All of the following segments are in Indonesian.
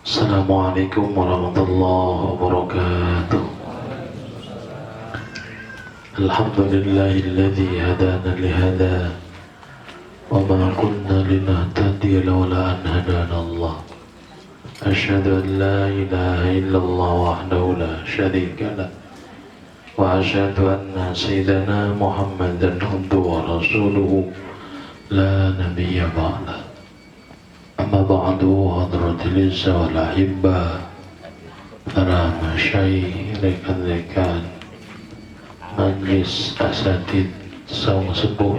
Assalamualaikum warahmatullahi wabarakatuh. Alhamdulillahilladzi hadana lihada wa ma kunna linahtadiya lawla an hadana Allah. Asyhadu an la ilaha illallah wahdahu la syarika lah wa asyhadu anna sayyidana Muhammadan abduhu wa rasuluhu la nabiyya ba'dah. Amma ba'du hadratil izza wal ahibba, para masyayikh, rekan-rekan majlis asatid saung sepuh,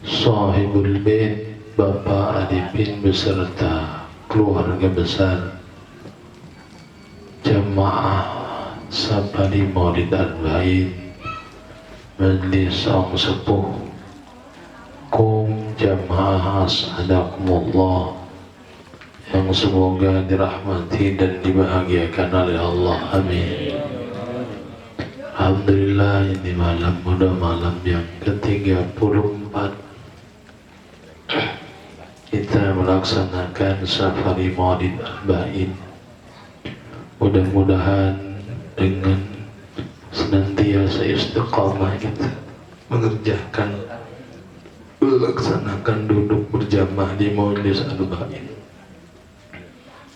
sahibul bait, Bapak Arifin beserta keluarga besar jamaah Sabari Maulid Arba'in, majlis saung sepuh kum jamaah as'adakumullah yang semoga dirahmati dan dibahagiakan oleh Allah, amin. Alhamdulillah, ini malam muda, malam yang ke-34 kita melaksanakan Safari Maulid Arba'in. Mudah-mudahan dengan senantiasa istiqamah kita mengerjakan, melaksanakan duduk berjamaah di Majelis Arba'in,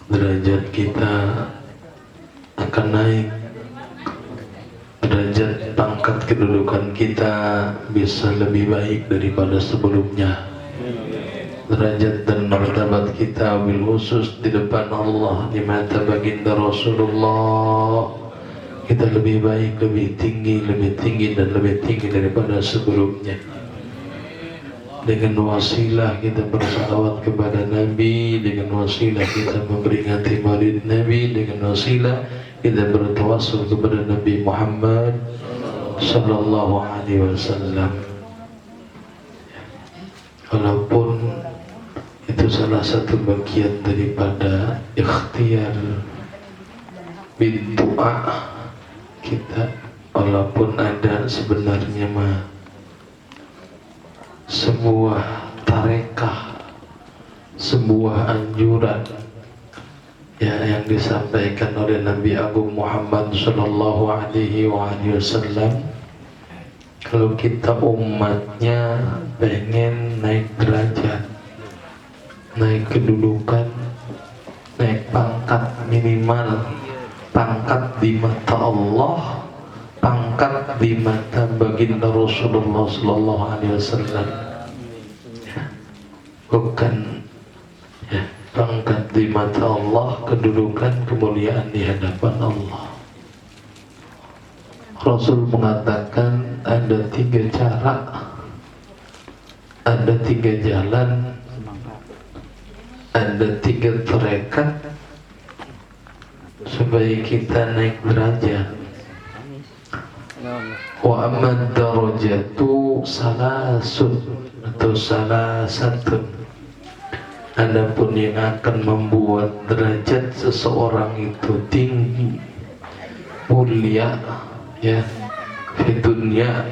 derajat kita akan naik, derajat pangkat kedudukan kita bisa lebih baik daripada sebelumnya, derajat dan martabat kita bil khusus di depan Allah, di mata baginda Rasulullah, kita lebih baik, lebih tinggi dan lebih tinggi daripada sebelumnya. Dengan wasilah kita bersalawat kepada Nabi, dengan wasilah kita memperingati Maulid Nabi, dengan wasilah kita bertawassul kepada Nabi Muhammad sallallahu alaihi wasallam. Walaupun itu salah satu bagian daripada ikhtiar bintu'a kita, walaupun ada sebenarnya mah sebuah tarekah, sebuah anjuran ya, yang disampaikan oleh Nabi Agung Muhammad sallallahu alaihi wasallam. Kalau kita umatnya pengen naik derajat, naik kedudukan, naik pangkat, minimal pangkat di mata Allah, pangkat di mata baginda Rasulullah sallallahu alaihi wasallam, bukan ya, pangkat di mata Allah, kedudukan, kemuliaan di hadapan Allah. Rasul mengatakan ada 3 cara, ada 3 jalan, ada 3 tarekat supaya kita naik derajat. Wa amad darajatu salasun atau salasatun, adapun yang akan membuat derajat seseorang itu tinggi, mulia ya, di dunia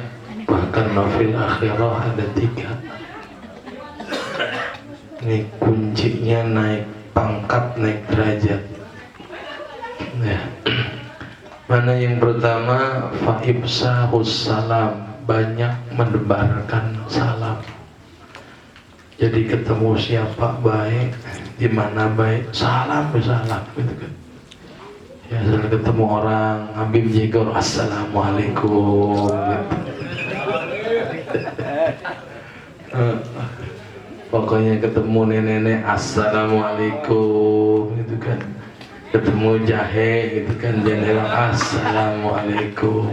bahkan fil akhirah, ada 3. Ini kuncinya naik pangkat, naik derajat ya. Mana yang pertama? Fa'ibsahus salam, banyak menebarkan salam. Jadi ketemu siapa baik, di mana baik, salam gitu kan. Ya, setelah ketemu orang Habib Jigor, assalamualaikum gitu. Pokoknya ketemu nenek-nenek assalamualaikum gitu kan. Ketemu jahe gitu kan, jenderal assalamualaikum.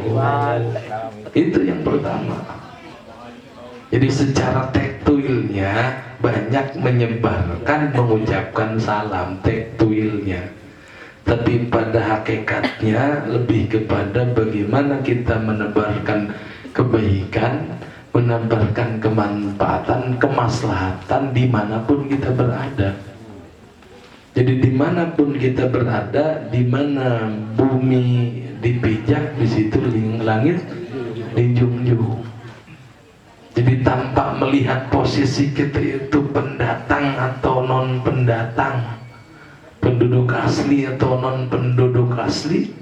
Itu yang pertama. Jadi secara tektuilnya banyak menyebarkan, mengucapkan salam, tektuilnya. Tapi pada hakikatnya lebih kepada bagaimana kita menebarkan kebaikan, menebarkan kemanfaatan, kemaslahatan dimanapun kita berada. Jadi dimanapun kita berada, di mana bumi dipijak, di situ langit dijunjung. Jadi tanpa melihat posisi kita itu pendatang atau non pendatang, penduduk asli atau non penduduk asli,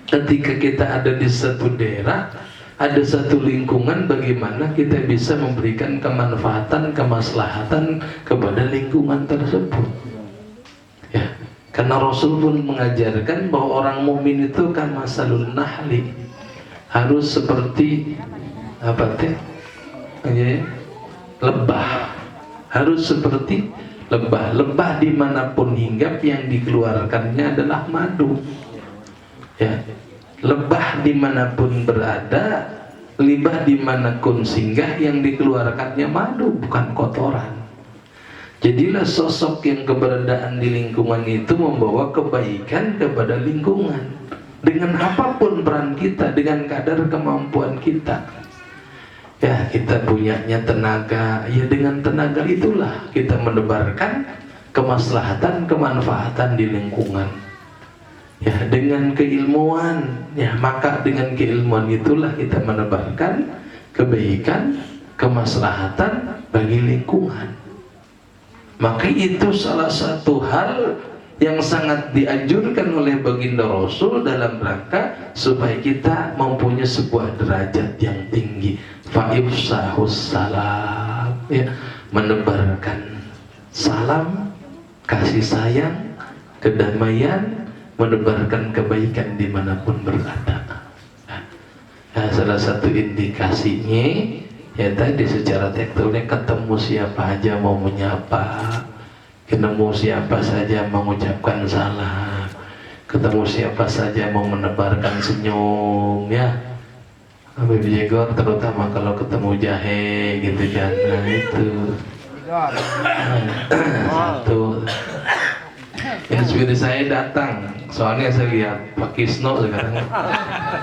ketika kita ada di satu daerah, ada satu lingkungan, bagaimana kita bisa memberikan kemanfaatan, kemaslahatan kepada lingkungan tersebut. Ya, karena Rasul pun mengajarkan bahwa orang mukmin itu kan masalul nahli, harus seperti apa teh? Lebah, harus seperti lebah. Lebah dimanapun hinggap yang dikeluarkannya adalah madu. Ya, lebah dimanapun berada, libah dimanapun singgah, yang dikeluarkannya madu, bukan kotoran. Jadilah sosok yang keberadaan di lingkungan itu membawa kebaikan kepada lingkungan. Dengan apapun peran kita, dengan kadar kemampuan kita. Ya, kita punyanya tenaga, ya dengan tenaga itulah kita menebarkan kemaslahatan, kemanfaatan di lingkungan. Ya, dengan keilmuan, ya maka dengan keilmuan itulah kita menebarkan kebaikan, kemaslahatan bagi lingkungan. Maka itu salah satu hal yang sangat dianjurkan oleh baginda Rasul dalam rangka supaya kita mempunyai sebuah derajat yang tinggi. Fa'ifsahus salam, ya, menebarkan salam, kasih sayang, kedamaian, menebarkan kebaikan dimanapun berada. Nah, salah satu indikasinya ya tadi secara tektonik, ketemu siapa aja mau menyapa, ketemu siapa saja mengucapkan salam, ketemu siapa saja mau menebarkan senyum, ya. Habib Jegor terutama kalau ketemu jahe gitu kan, nah itu satu. Inspirasi saya datang, soalnya saya lihat Pak Kisno sekarang,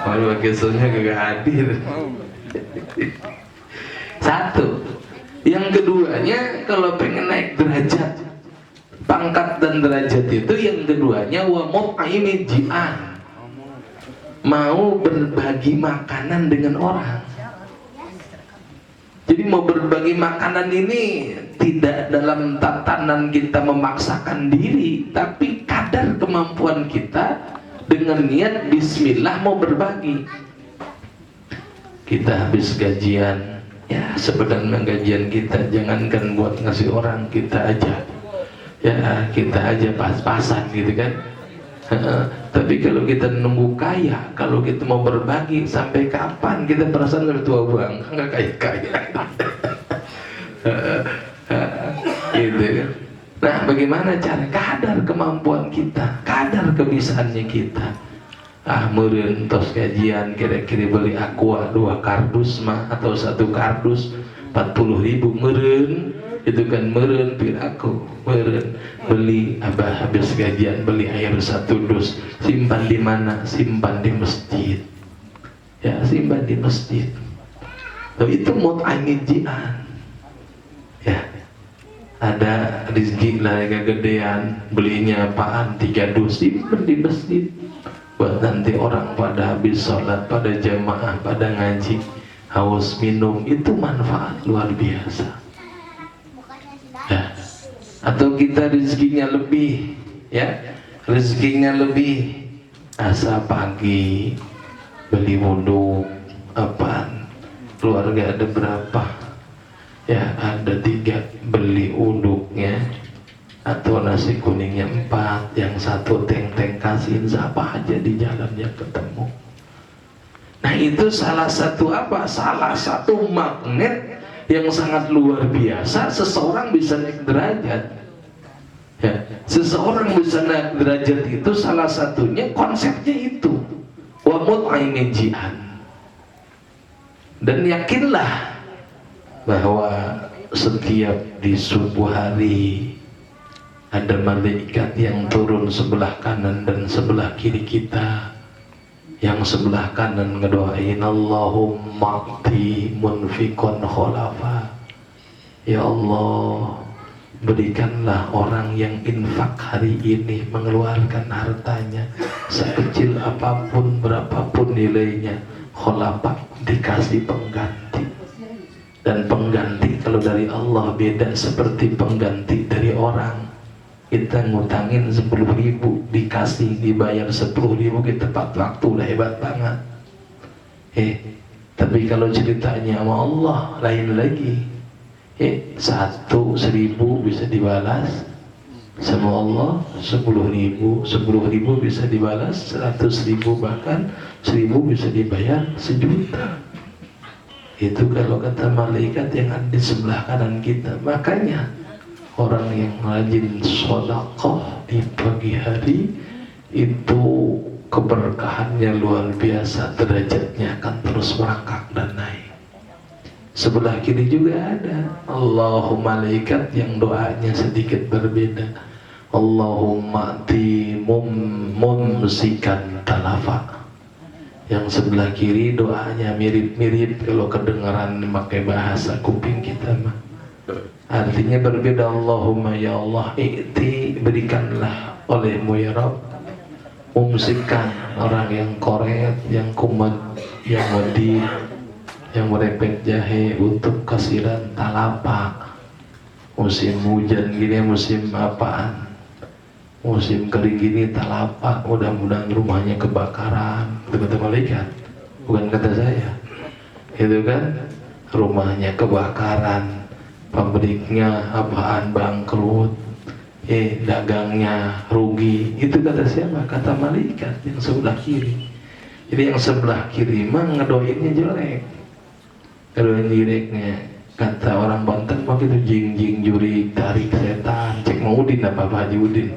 kalau Pak Kisnonya gak hadir. Satu. Yang keduanya, kalau pengen naik derajat, pangkat dan derajat itu, yang keduanya wa mut'imi ji'an, mau berbagi makanan dengan orang. Jadi mau berbagi makanan ini tidak dalam tatanan kita memaksakan diri, tapi kadar kemampuan kita dengan niat bismillah mau berbagi. Kita habis gajian, ya sebenarnya gajian kita jangankan buat ngasih orang, kita aja, ya kita aja pas-pasan gitu kan. Tapi kalau kita nunggu kaya, kalau kita mau berbagi, sampai kapan kita perasaan udah tua bang, nggak kaya-kaya. Gitu kan. Nah, bagaimana cara? Kadar kemampuan kita, kadar kebisaannya kita. Meureun tos gajian kira-kira beli aqua 2 kardus mah, atau 1 kardus 40.000 meureun. Itu kan meureun piraku, meureun beli abah habis gajian beli air 1 dus, simpan di mana? Simpan di masjid, ya simpan di masjid. Itu mut'ain ji'an, ya. Ada rezeki lah kegedean, belinya apaan 3 dus, simpan di masjid buat nanti orang pada habis sholat, pada jamaah, pada ngaji, haus minum, itu manfaat luar biasa. Ya. Atau kita rezekinya lebih, ya rezekinya lebih, asa pagi beli wudhu apaan, keluarga ada berapa, ya ada 3, beli uduknya atau nasi kuningnya 4, yang 1 teng-teng kasihin siapa aja di jalannya ketemu. Nah itu salah satu apa? Salah satu magnet yang sangat luar biasa, seseorang bisa naik derajat. Ya, seseorang bisa naik derajat itu salah satunya konsepnya itu, wa mut'aini ji'an. Dan yakinlah bahwa setiap di subuh hari ada malaikat yang turun sebelah kanan dan sebelah kiri kita. Yang sebelah kanan ngedoain, Allahumma a'ti munfiqan khalafa, ya Allah berikanlah orang yang infak hari ini mengeluarkan hartanya sekecil apapun berapapun nilainya, khalafa dikasih pengganti. Dan pengganti kalau dari Allah beda seperti pengganti dari orang. kita ngutangin 10.000 dikasih dibayar 10.000 kita tepat waktu, udah hebat banget. Tapi kalau ceritanya sama Allah lain lagi. 1.000 bisa dibalas sama Allah 10.000 bisa dibalas 100.000, bahkan 1.000 bisa dibayar 1.000.000. Itu kalau kata malaikat yang ada di sebelah kanan kita. Makanya orang yang rajin sedekah di pagi hari itu keberkahannya luar biasa, derajatnya akan terus merangkak dan naik. Sebelah kiri juga ada Allahumma malaikat yang doanya sedikit berbeda. Allahumma ti mumsikan talafa. Yang sebelah kiri doanya mirip-mirip kalau kedengaran memakai bahasa kuping kita mah. Artinya berbeda. Allahumma ya Allah berikanlah olehmu ya Rabb. Mumsikan orang yang koret, yang kumat, yang wedi, yang merepet jahe untuk kasiran talapak. Musim hujan gini musim apaan? Musim kering gini talapak, mudah-mudahan rumahnya kebakaran. Itu kata malaikat, bukan kata saya. Itu kan rumahnya kebakaran, pabriknya apaan bangkrut, dagangnya rugi. Itu kata siapa? Kata malaikat yang sebelah kiri. Jadi yang sebelah kiri mah ngedoinnya jelek, ngedoin jeleknya. Kata orang Banten mah itu jing jurik tarik setan. Cek mau Udin apa Pak Haji Udin?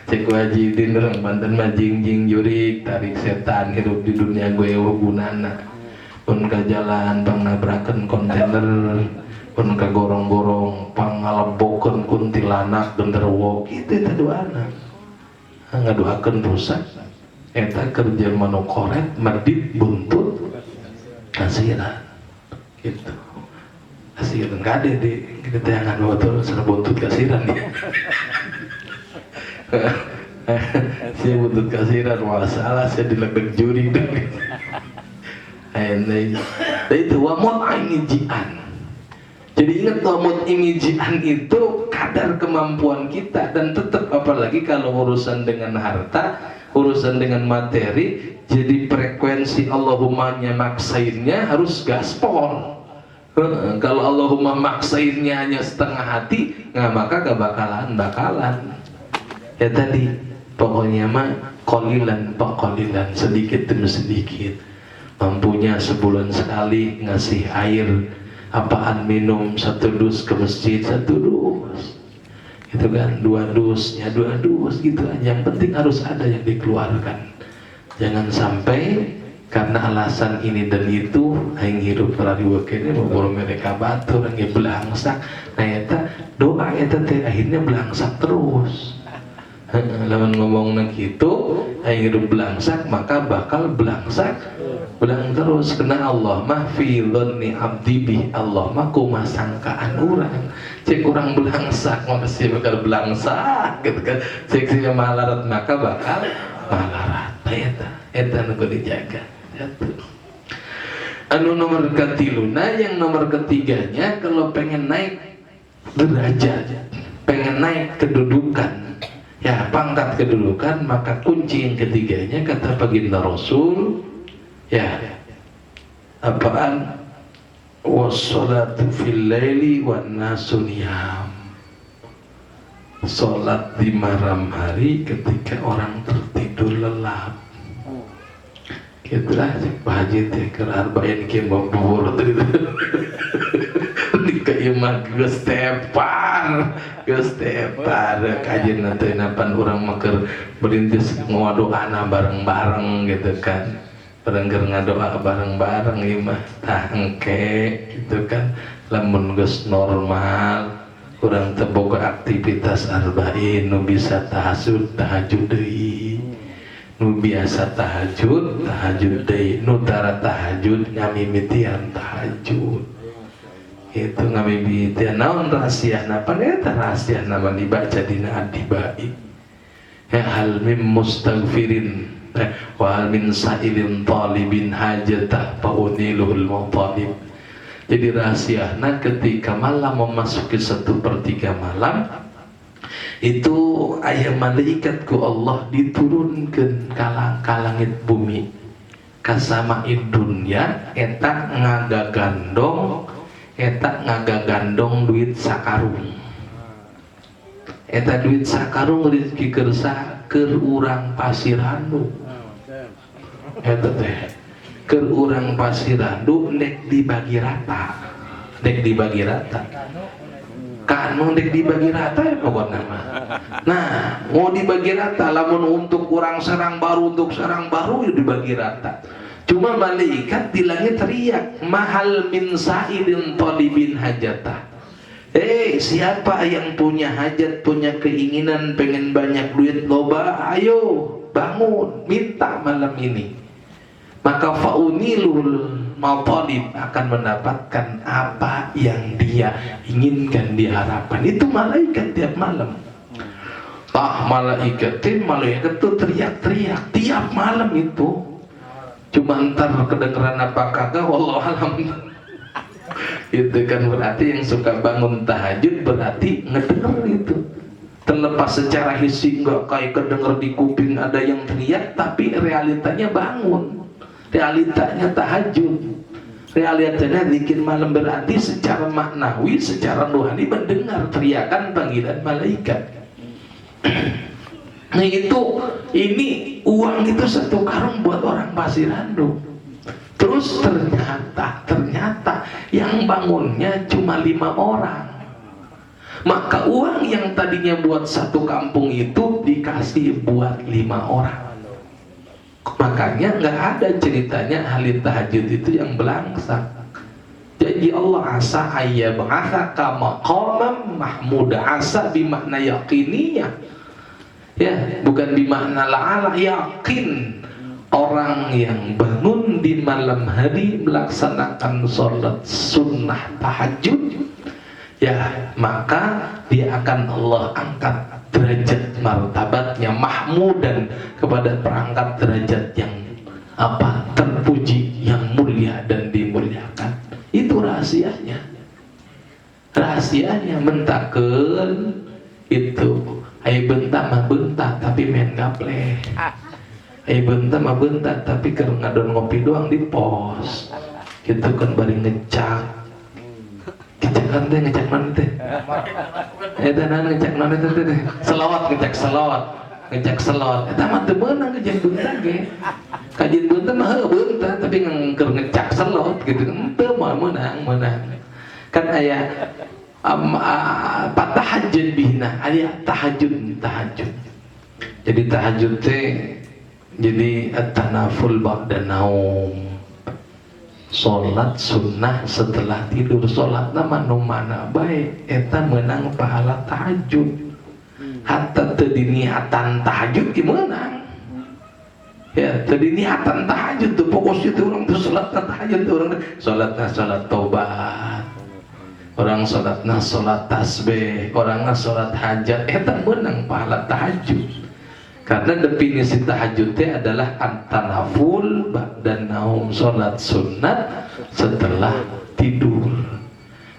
Cek Haji Udin orang Banten mah jing jurik tarik setan, hidup di dunia gue gunana. Pun ke jalan bang nabrakan kontainer, pun ke gorong-gorong pangalebokeun kuntilanak genderuwo. Itu doana. Ngadoakeun rusak. Eta kerja manu koret medit buntut kasiran. Gitu. Kasiran enggak ada deh kita tayangan motor sana buntut kasiran ya. Si buntut kasiran masalah saya dilegek juri deh. Itu wamut imijian. Jadi ingat wamut imijian itu kadar kemampuan kita, dan tetap apalagi kalau urusan dengan harta, urusan dengan materi, jadi frekuensi Allahumma-nya maksainnya harus gaspol. Kalau Allahumma maksainnya hanya setengah hati, maka gak bakalan. Ya tadi pokoknya mah qalilan paqalilan, sedikit demi sedikit. Mampunya sebulan sekali ngasih air apaan minum 1 dus ke masjid 1 dus. Gitu kan, 2 dus gitu aja. Yang penting harus ada yang dikeluarkan. Jangan sampai karena alasan ini dan itu aing hidup rariweuh kene mau mereka batur nge belangsak. Nah eta doa eta teh akhirnya belangsak terus. Lawan ngomongna kitu aing hidup belangsak maka bakal belangsak belang terus. Kena Allah mah fi dhanni abdi bi, Allah mah kumaha sangkaan urang. Cek urang belangsak maka sih bakal belangsak gitu kan. Cek sia malarat maka bakal malarat. Eta nu dijaga. Anu nomor katiluna, yang nomor ketiganya, kalau pengen naik derajat, pengen naik kedudukan, ya pangkat kedudukan, maka kunci yang ketiganya kata baginda Rasul, ya apaan? Wassalatu fil laili wan nasu niyam. Salat di malam hari ketika orang tertidur lelap. Gitulah cek Pak Haji teh keur arba'in kieu bubur teh di keimah geus tepar kajian teh napan urang mah keur berintis ngadoana bareng-bareng gitu kan. Bareng keur ngadoa bareng-bareng ieu mah tah engke gitu kan. Lamun geus normal urang teu boga aktivitas arba'in nu bisa tahajud deui. Nu biasa tahajud deui, nu tara tahajud ngamimitian tahajud. Itu ngamimitian naon rahasiana? Paneta rahasiana mah dibaca dina adibai. Ya hal mim mustaghfirin wa hal min sa'ilin talibin hajatah fa unilul mutalib. Jadi rahasiana ketika malam memasuki 1/3 malam, Itu ayat malaikat ku Allah diturunkan ka langit bumi kasamaid dunya eta ngagagandong duit sakarung. Eta duit sakarung rezeki kersa keur urang Pasirandu. Eta teh keur urang Pasirandu dek dibagi rata. Kanu dek dibagi rata ya pokoknya mah. Nah, mau dibagi rata lamun untuk orang sarang baru ya dibagi rata. Cuma malaikat di langit teriak, mahal min sa'idin talibin hajatah. Siapa yang punya hajat, punya keinginan pengen banyak duit loba, ayo bangun, minta malam ini. Maka faunilul matalib akan mendapatkan apa yang dia inginkan, diharapkan. Itu malaikat tiap malam. Malaikat itu teriak-teriak tiap malam itu. Cuma ntar kedengeran apa kagak, wallahualam. Itu kan berarti yang suka bangun tahajud berarti ngedenger itu. Terlepas secara hissi nggak kayak kedenger di kuping ada yang teriak, tapi realitanya bangun. Realitanya tahajud, realitanya zikir malam, berarti secara maknawi, secara rohani mendengar teriakan panggilan malaikat. Nah ini uang itu 1 karung buat orang Pasirandu. Terus ternyata yang bangunnya cuma 5 orang. Maka uang yang tadinya buat 1 kampung itu dikasih buat 5 orang. Makanya nggak ada ceritanya ahli tahajud itu yang belangsak. Jadi Allah asa ayyab'atsaka maqaman mahmuda, asa bimakna yaqiniyah. Ya, bukan bimakna la'ala, yakin. Orang yang bangun di malam hari melaksanakan sholat sunnah tahajud, ya maka dia akan Allah angkat derajat martabatnya mahmudan kepada perangkat derajat yang terpuji, yang mulia dan dimuliakan. Itu rahasianya mentakeun itu ai bentah mah bentah tapi main gaple, ai bentah mah bentah tapi keur ngadon ngopi doang di pos gitu kan, bari ngecak kan teh, ngecek non teh. Eta ngecek non teh teh. Ngecek selot. Eta mah teu meunang ngecek beunta ge. Kajian beunta mah heuh beunta tapi keur ngecek selot gitu. Teu moal meunang. Kan aya tahajud bihna, aya tahajud. Jadi tahajud teh jadi at-tanaful ba'da naum. Sholat sunnah setelah tidur, sholat nama numana baik eta menang pahala tahajud. Hatta tadi niatan tahajud gimana? Ya tadi niatan tahajud tuh fokus itu orang tuh sholat tahajud tuh orang sholat tobat, orang sholat tasbih, orang sholat hajat, eta menang pahala tahajud. Karena definisi tahajudnya adalah at-tanaful ba'da naum, sholat sunat setelah tidur.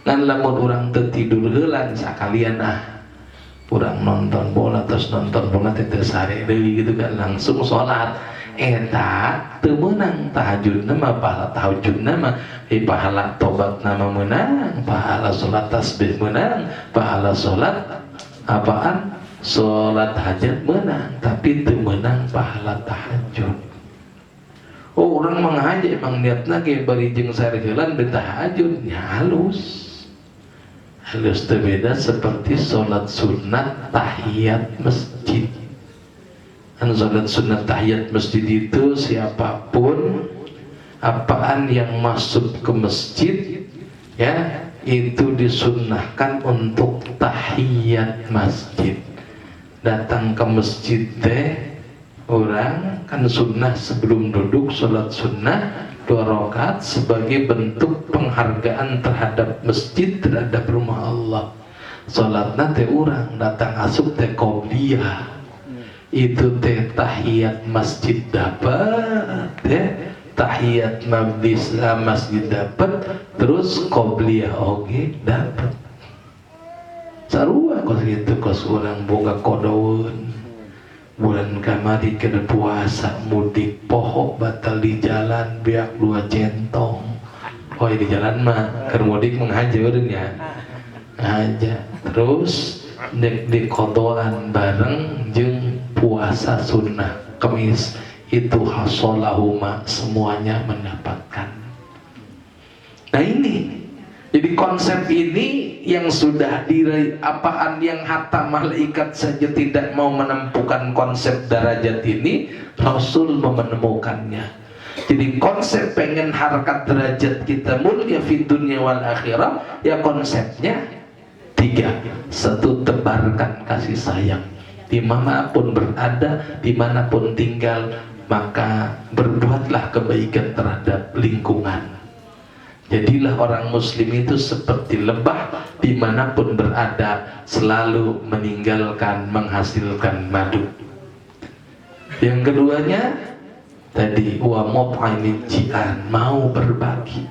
Ngan lamun urang teu tidur heulan sakalian urang nonton bola terus nonton bola teh sare deui gitu kan langsung sholat. Eta teu meunang tahajudna mah, pahala tahajudna mah pahala tobatna mah meunang, pahala sholat tasbih meunang, pahala sholat apaan? Sholat hajat menang, tapi itu menang pahala tahajud. Orang menghajat emang niatna ge bari jeung sarehelan di tahajud nya halus teu beda seperti sholat sunat tahiyat masjid. Sholat sunat tahiyat masjid itu siapapun apaan yang masuk ke masjid ya itu disunnahkan untuk tahiyat masjid. Datang ke masjid teh orang kan sunnah sebelum duduk sholat sunnah 2 rakaat sebagai bentuk penghargaan terhadap masjid, terhadap rumah Allah. Sholatna teh orang datang asup teh qobliyah, itu teh tahiyat masjid dapat tahiyat masjid dapat, terus qobliyah oge dapat. sarua kos gitu kos urang boga kodoun bulan kamari kena puasa mudik poho batal di jalan biak 2 centong. Oh di jalan mah keur mudik menghajeurn ya aja terus di kodoan bareng jeung puasa sunnah Kamis itu hasolahuma semuanya mendapatkan. Nah ini jadi konsep ini yang sudah diraih apaan yang hatta malaikat saja tidak mau menemukan konsep derajat ini, Rasul menemukannya. Jadi konsep pengen harkat derajat kita mulia fi dunia wal akhirah ya konsepnya 3. 1 tebarkan kasih sayang dimanapun berada, dimanapun tinggal, maka berbuatlah kebaikan terhadap lingkungan. Jadilah orang muslim itu seperti lebah dimanapun berada selalu meninggalkan menghasilkan madu. Yang keduanya tadi wa mut'imid ji'an, mau berbagi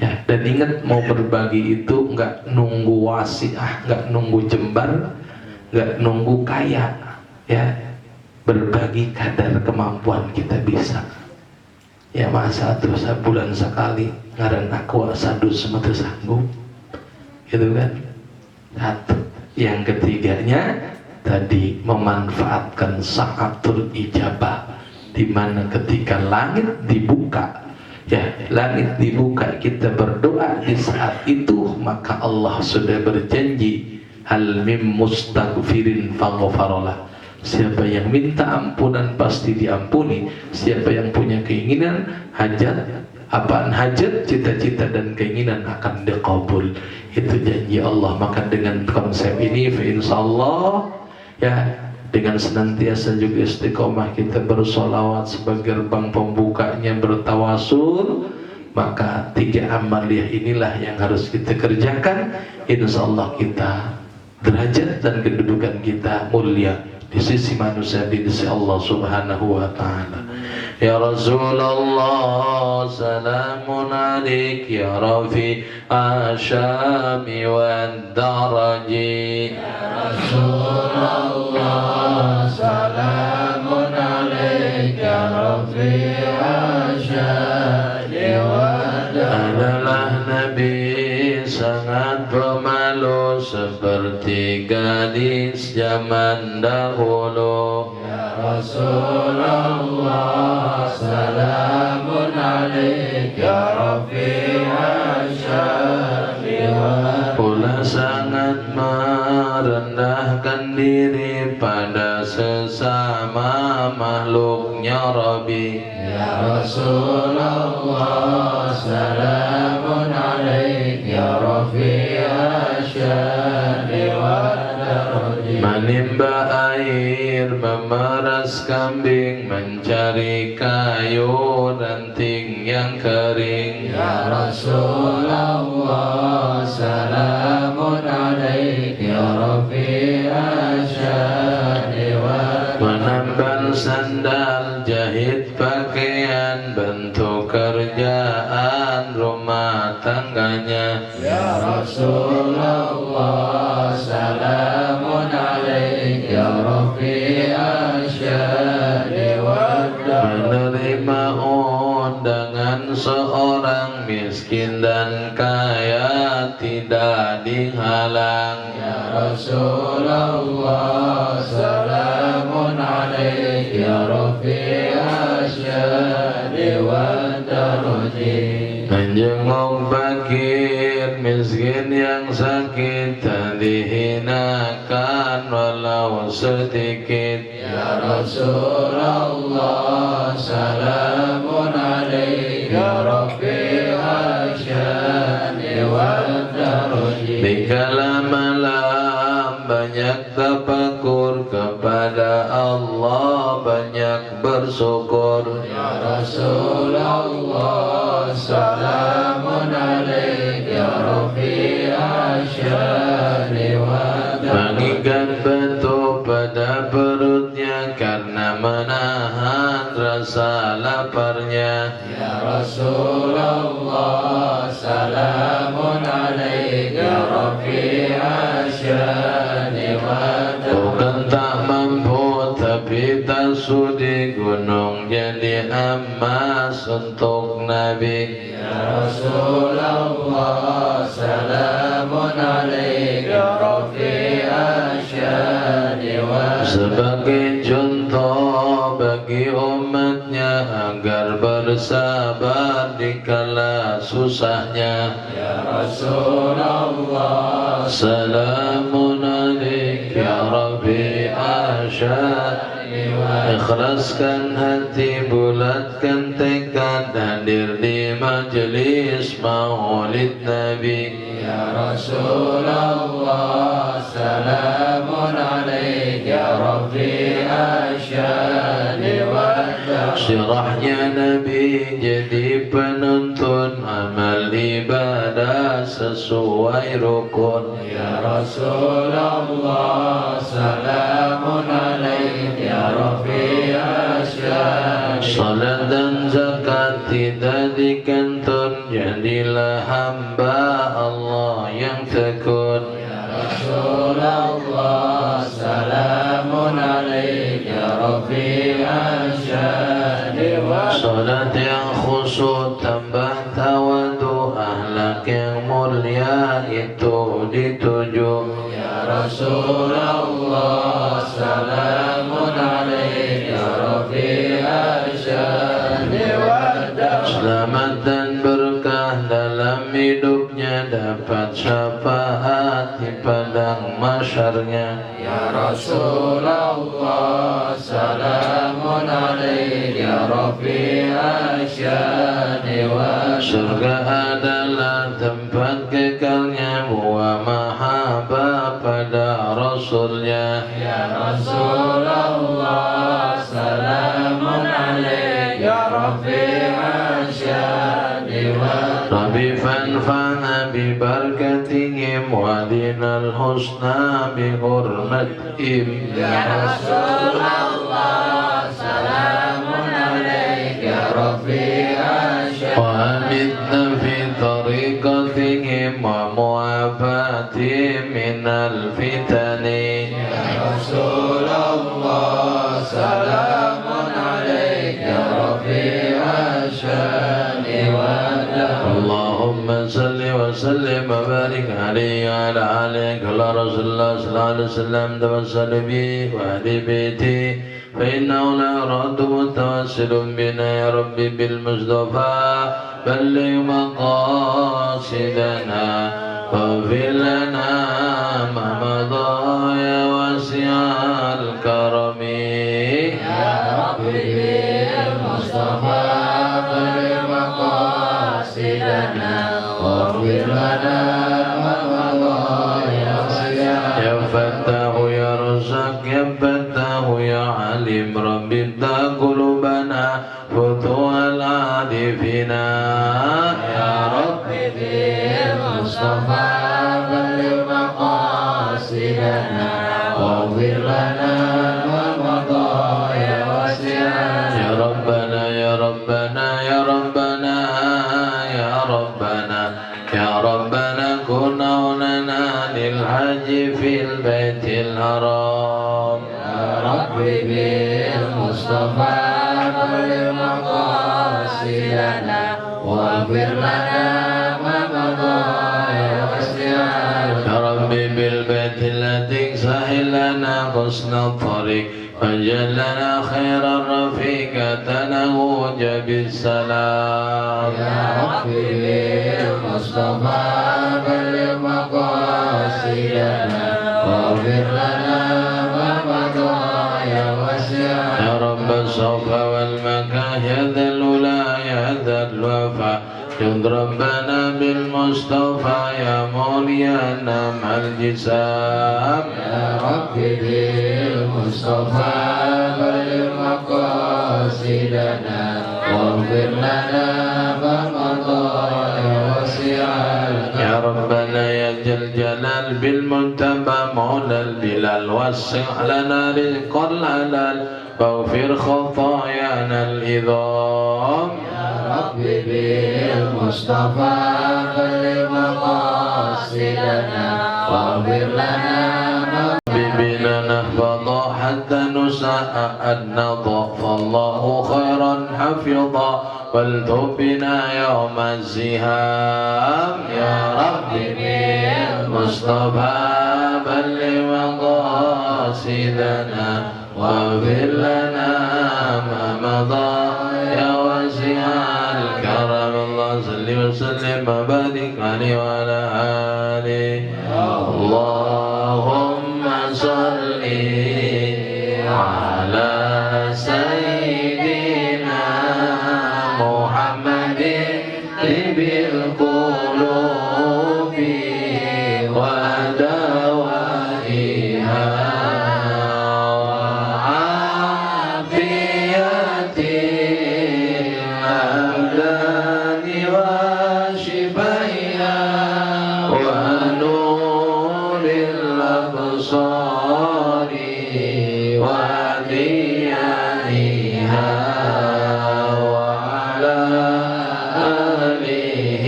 ya. Dan ingat mau berbagi itu nggak nunggu wasiah, nggak nunggu jembar, nggak nunggu kaya ya. Berbagi kadar kemampuan kita bisa ya. Masa tuh sebulan sekali ngaran aku sadus semua sanggup gitu kan. 1. Yang ketiganya tadi memanfaatkan sa'atul ijabah, dimana ketika langit dibuka ya, langit dibuka kita berdoa di saat itu, maka Allah sudah berjanji hal mim mustaghfirin faghfaralah. Siapa yang minta ampunan pasti diampuni. Siapa yang punya keinginan hajat, apaan hajat, cita-cita dan keinginan akan dikabul. Itu janji Allah. Maka dengan konsep ini insyaallah ya, dengan senantiasa juga istiqomah kita bersolawat sebagai gerbang pembukanya, bertawasul, maka 3 amaliyah inilah yang harus kita kerjakan. Insyaallah kita derajat dan kedudukan kita mulia di sisi manusia, di sisi Allah Subhanahu wa taala. Ya Rasulullah salamun alaik ya Rafi asyami wad daraji. Ya Rasulullah salamun alaik ya Rafi asyami wad daraji. Adalah Nabi sangat pemalu seperti gadis zaman dahulu. Ya Rasulullah salamun alaik ya Rafi'a syari'ah. Pula sangat merendahkan diri pada sesama makhluknya Rabbi. Ya Rasulullah salamun alaik ya Rafi'a syari'ah. Menimba air, memeras kambing, mencari kayu ranting yang kering. Ya Rasulullah salamun alaik ya Rafi'a syari'ah. Menambal sandal, jahit pakaian, bentuk kerjaan rumah tangganya. Ya Rasulullah salamun alaik ya Rafi'a syari'ah. Menerima undangan seorang miskin dan kaya tidak dihalang. Ya Rasulullah salamun alaik ya Rafi'a syari'ah daraji. Menjenguk fakir miskin yang sakit, tak dihinakan walau sedikit. Ya Rasulullah salamun alaik ya Rafi'a syari'ah daraji. Dikala malam banyak tafakur kepada Allah, banyak bersyukur. Ya Rasulullah salamun alaik ya Rafi'a syari'ah. Mengikat batu pada perutnya karena menahan rasa laparnya. Ya Rasulullah salamun alaik ya Rafi'a syari'ah. gunung jadi emas untuk Nabi. Ya Rasulullah, salamun alaika Rafi asyadi wa. Sebagai contoh bagi umatnya agar bersabar di kala susahnya. Ya Rasulullah, salamun alaika ya Rafi asyadi wa. Ikhlaskan hati, bulatkan tekad, hadir di majelis maulid Nabi. Ya Rasulullah, salamun alaika ya Rabbi asyadi wa. Syirahnya Nabi jadi penuntun amal ibadah sesuai rukun. Ya Rasulullah, salamun alaika ya Rabbi asyadi. Salat dan zakat tidak dikantun, jadilah hamba Allah yang tekun. Ya Rasulullah, salamun alaika ya Rabbi asyadi wa. Salat yang khusyuk tambah tawadu, akhlak yang mulia itu dituju. Ya Rasulullah, salamun alaika ya Rabbi asyadi wa. Selamat dan berkah dalam hidupnya, dapat syafaat di padang masyarnya. Ya Rasulullah, salamun alaika ya Rabbi asyadi wa. Surga adalah tempat kekalnya, wa mahabbah pada Rasulnya. Ya Rasulullah, salamun alaika ya Rabbi asyadi wa. Rabbi fanfa'na bi barakatihim wa dinal husna bi hurmatihim. Ya Rasulullah, salamun alaika ya Rabbi asyadi wa. Wa amitna fi tariqatihim wa mu'afatihim minal fitani. Ya Rasulullah, salamun alaika ya Rabbi asyadi wa. Allahumma salli wa sallim wa barik alaihi wa ala alihi wa Rasulullah sallallahu alaihi wasallam tawassul bi wa ahli baiti fa innahu la yaradu mutawassilun bina ya Rabbi bil Mustafa balligh maqasidana waghfir lana ma madha ya wasi'al karami. Ya Rabbi bil Mustafa balligh maqasidana waghfir lana ma madha ya wasi'al. Ya Fattahu ya Razak ya Fattahu ya Alim Rabbi ibda qulubana futuhal adifina. Ya Rabbi bil Mustafa balligh maqasidana waghfir lana ma madha ya wasi'al. Ya Rabbana ya Rabbana ya Rabbana ya Rabbana ya Rabbana kun aunana lil haji fil baitil haram. Ya Rabbi bil Mustafa balligh maqasidana waghfir lana ma madha ya wasi'al. Ya Rabbi bil baitil atiq sahil lana husnal tariq waj'al lana khairar rafiqa tanahuja bis salam. Ya Rabbi bil Mustafa balligh maqasidana waghfir lana ma madha ya wasi'al. Ya Rabbas safa wal makah ya dhal ula ya dhal wafa jud Rabbana bil Mustafa ya mulyana mal jisam. Ya Rabbi bil Mustafa balligh maqasidana waghfir lana ma madha ya wasi'al. Ya Rabbana ya Jal Jalal bil Muntaba maulal bilal wasi' lana rizqan halal waghfir khatayana al idham. Ya Rabbi bil Mustafa balligh maqasidana waghfir lana ma bibina nahfadha hatta النضى فالله خيرا حفظا والتوبنا يوم الزهام يا ربي بالمصطفى بلغ مقاصدنا واغفر لنا ما مضى يا واسع الكرم الله صل وسلم وبارك عليه وعلى آله اللهم صل على سيدنا محمد طب القلوب ودوائها وعافية الأبدان وشفائها ونور الأبصار وديانها وعلى آله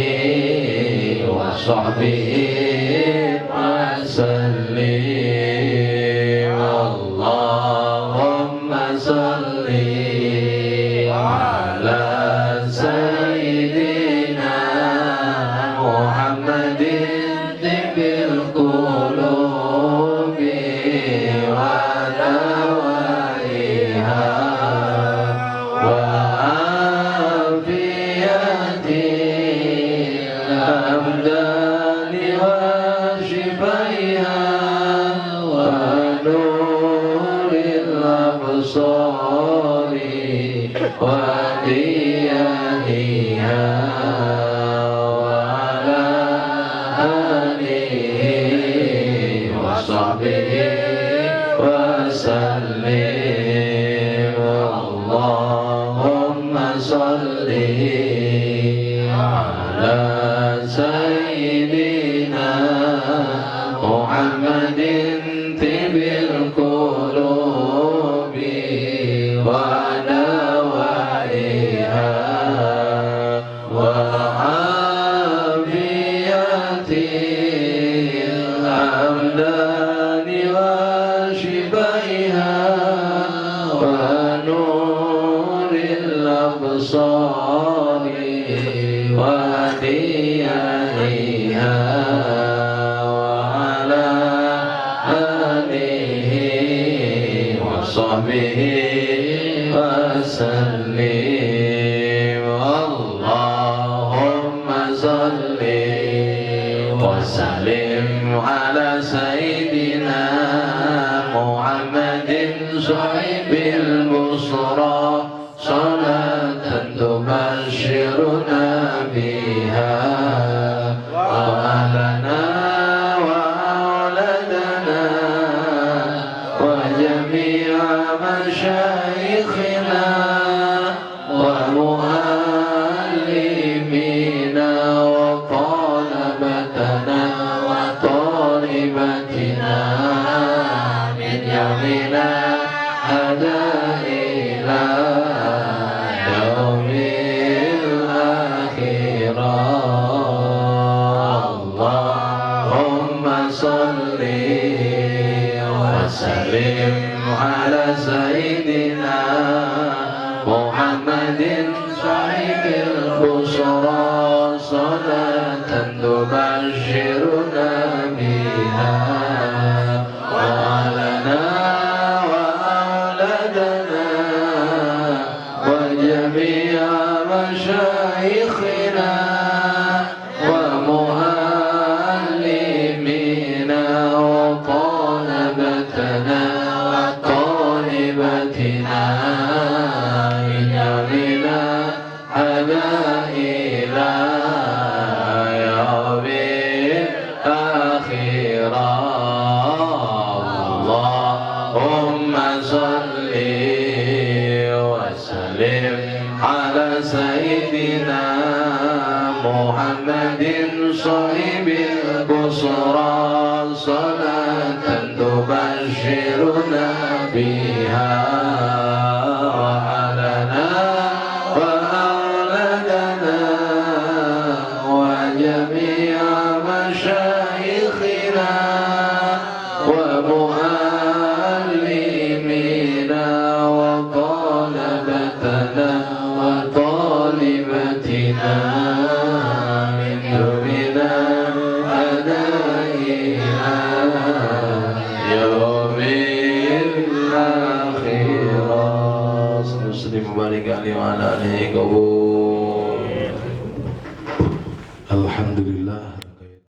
وصحبه وسلم اللهم صل على سيدنا محمد طب القلوب ودوائها وعافية الأبدان وشفائها ونور الأبصار وديانها وعلى آله وصحبه وسلم اللهم صل على سيدنا محمد طب القلوب ودوائها وعافية الأبدان وشفائها ونور الأبصار وديانها وعلى آله وصحبه وسلم اللهم صل وسلم على سيدنا محمد صاحب البصرى صلاة تبشرنا بها وأهلنا وأولادنا وجميع مشايخنا ومعلمينا وطلبتنا وطالبتنا من يومنا هذا إلى يوم الآخرة اللهم صل وسلم على سيدنا محمد صاحب البشرى صلاة تبشرنا بها وأهلنا وأولادنا وجميع مشايخنا ومعلمينا وطلبتنا وطالبتنا من يومنا هذا إلى يوم الآخرة اللهم صل وسلم على سيدنا محمد صاحب البصرى صلاة تبشرنا بها وأهلنا وأولادنا وجميع مشايخنا ومعلمينا غانمتنا من يومنا هذا إلى يوم الآخرة Muslim balik alaihi wa ala alihi qabul. Alhamdulillah.